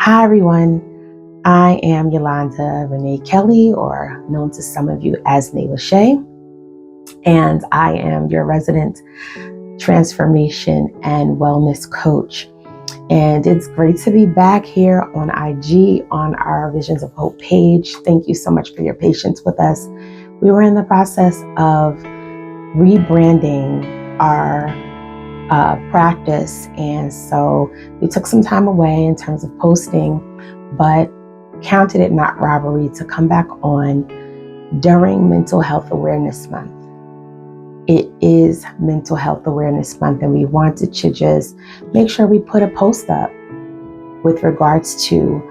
Hi, everyone. I am Yolanda Renee Kelly, or known to some of you as Nay Lachey, and I am your resident transformation and wellness coach. And it's great to be back here on IG on our Visions of Hope page. Thank you so much for your patience with us. We were in the process of rebranding our practice, and so we took some time away in terms of posting, but counted it not robbery to come back on during Mental Health Awareness Month. It is Mental Health Awareness Month, and we wanted to just make sure we put a post up with regards to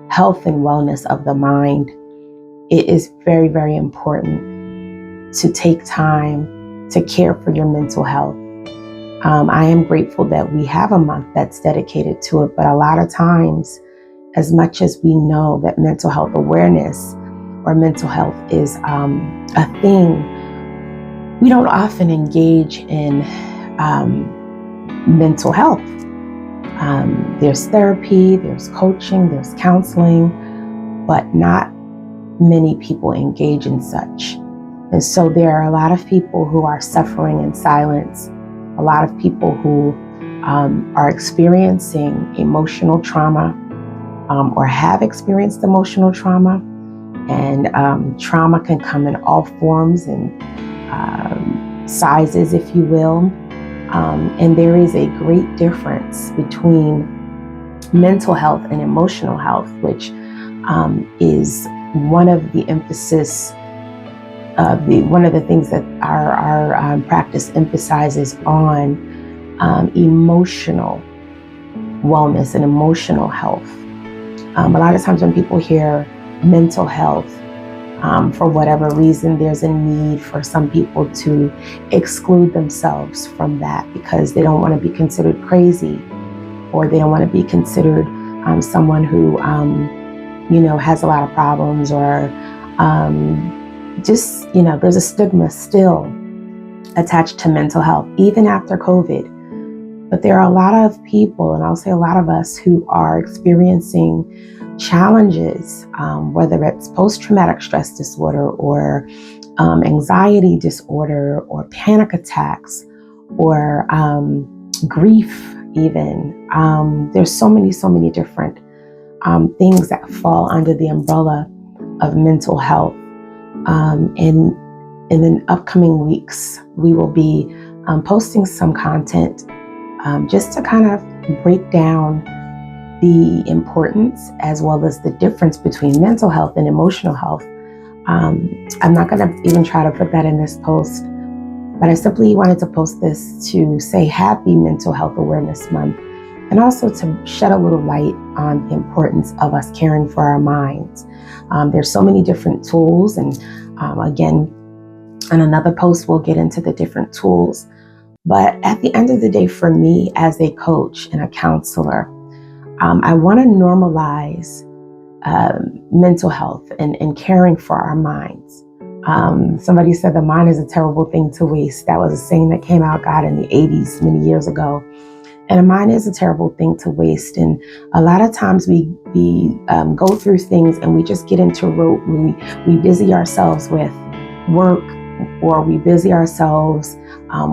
health and wellness of the mind. It is very, very important to take time to care for your mental health. I am grateful that we have a month that's dedicated to it, but a lot of times, as much as we know that mental health awareness or mental health is a thing, we don't often engage in mental health. There's therapy, there's coaching, there's counseling, but not many people engage in such. And so there are a lot of people who are suffering in silence, a lot of people who are experiencing emotional trauma or have experienced emotional trauma. And trauma can come in all forms and sizes, if you will. And there is a great difference between mental health and emotional health, which is one of the emphasis, one of the things that our practice emphasizes on emotional wellness and emotional health. A lot of times when people hear mental health, for whatever reason, there's a need for some people to exclude themselves from that because they don't want to be considered crazy, or they don't want to be considered someone who, has a lot of problems, or there's a stigma still attached to mental health, even after COVID. But there are a lot of people, and I'll say a lot of us, who are experiencing challenges, whether it's post-traumatic stress disorder or anxiety disorder or panic attacks or grief even. There's so many different things that fall under the umbrella of mental health. And in the upcoming weeks, we will be posting some content just to kind of break down the importance as well as the difference between mental health and emotional health. I'm not going to even try to put that in this post, but I simply wanted to post this to say Happy Mental Health Awareness Month, and also to shed a little light on the importance of us caring for our minds. There's so many different tools, and again, in another post, we'll get into the different tools. But at the end of the day, for me as a coach and a counselor, I want to normalize mental health and caring for our minds. Somebody said the mind is a terrible thing to waste. That was a saying that came out, God, in the 80s, many years ago. And a mind is a terrible thing to waste. And a lot of times we go through things and we just get into rote. We busy ourselves with work, or we busy ourselves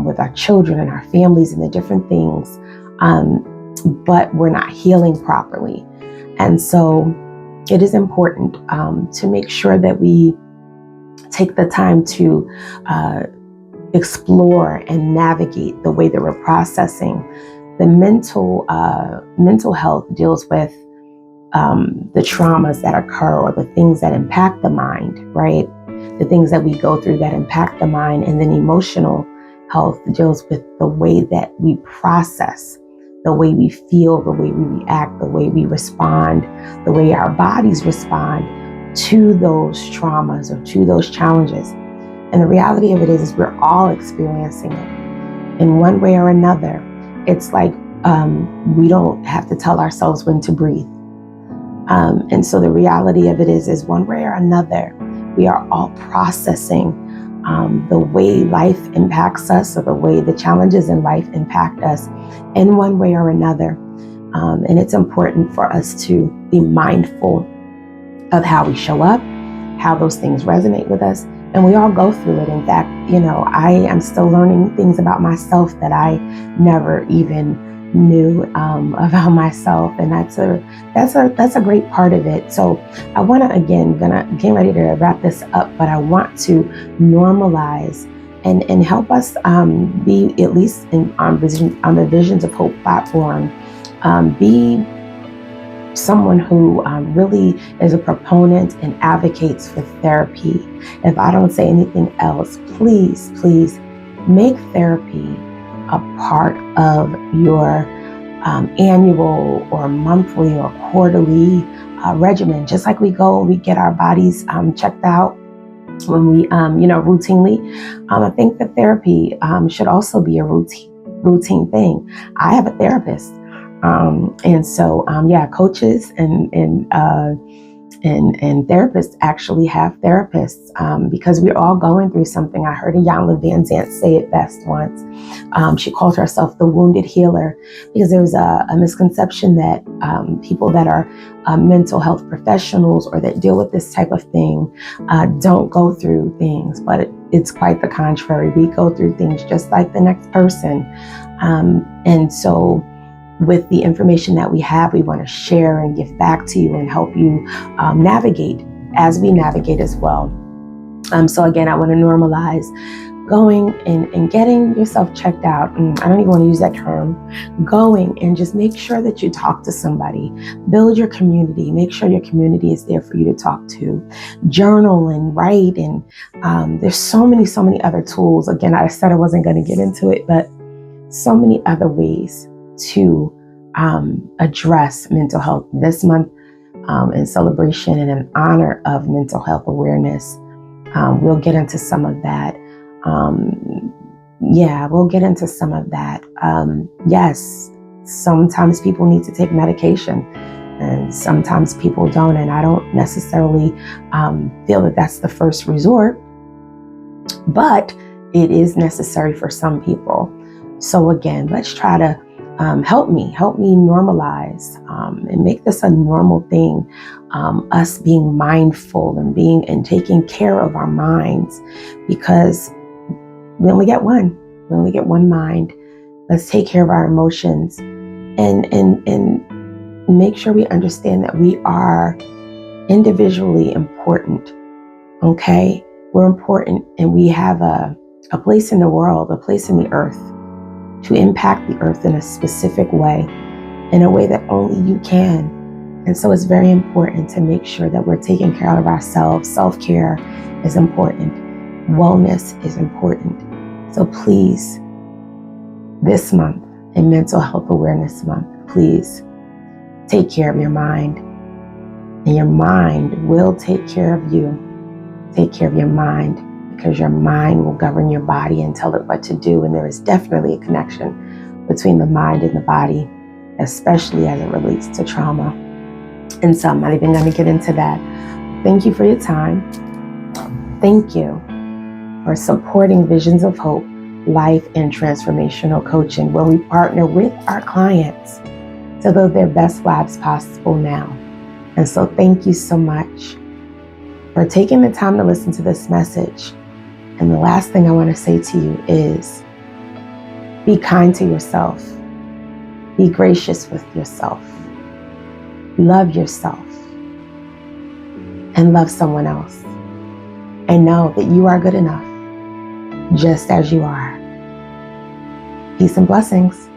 with our children and our families and the different things. But we're not healing properly. And so it is important to make sure that we take the time to explore and navigate the way that we're processing. The mental health deals with the traumas that occur, or the things that impact the mind, right? The things that we go through that impact the mind. And then emotional health deals with the way that we process, the way we feel, the way we react, the way we respond, the way our bodies respond to those traumas or to those challenges. And the reality of it is we're all experiencing it in one way or another. It's like we don't have to tell ourselves when to breathe. And so the reality of it is one way or another, we are all processing the way life impacts us, or the way the challenges in life impact us in one way or another. And it's important for us to be mindful of how we show up, how those things resonate with us. And we all go through it. In fact, I am still learning things about myself that I never even knew about myself. And that's a great part of it. So I want to, getting ready to wrap this up, but I want to normalize and help us be, at least on the Visions of Hope platform, be someone who really is a proponent and advocates for therapy. If I don't say anything else, please make therapy a part of your annual or monthly or quarterly regimen. Just like we get our bodies checked out when we, routinely. I think that therapy should also be a routine thing. I have a therapist. And so, coaches and therapists actually have therapists because we're all going through something. I heard Iyanla Vanzant say it best once. She called herself the wounded healer because there's a misconception that people that are mental health professionals or that deal with this type of thing don't go through things, but it's quite the contrary. We go through things just like the next person. And so with the information that we have, we want to share and give back to you and help you navigate as we navigate as well. So again, I want to normalize going and getting yourself checked out. I don't even want to use that term. Going and just make sure that you talk to somebody. Build your community. Make sure your community is there for you to talk to. Journal and write. And there's so many other tools. Again, I said I wasn't going to get into it, but so many other ways to address mental health this month in celebration and in honor of mental health awareness. We'll get into some of that. We'll get into some of that. Yes, sometimes people need to take medication and sometimes people don't. And I don't necessarily feel that that's the first resort, but it is necessary for some people. So again, let's try to help me normalize and make this a normal thing. Us being mindful and taking care of our minds, because we only get one. We only get one mind. Let's take care of our emotions and make sure we understand that we are individually important. Okay, we're important, and we have a place in the world, a place in the earth, to impact the earth in a specific way, in a way that only you can. And so it's very important to make sure that we're taking care of ourselves. Self-care is important. Wellness is important. So please, this month, in Mental Health Awareness Month, please take care of your mind. And your mind will take care of you. Take care of your mind, because your mind will govern your body and tell it what to do. And there is definitely a connection between the mind and the body, especially as it relates to trauma. And so I'm not even going to get into that. Thank you for your time. Thank you for supporting Visions of Hope, Life and Transformational Coaching, where we partner with our clients to live their best lives possible now. And so thank you so much for taking the time to listen to this message. And the last thing I want to say to you is be kind to yourself. Be gracious with yourself. Love yourself. And love someone else. And know that you are good enough, just as you are. Peace and blessings.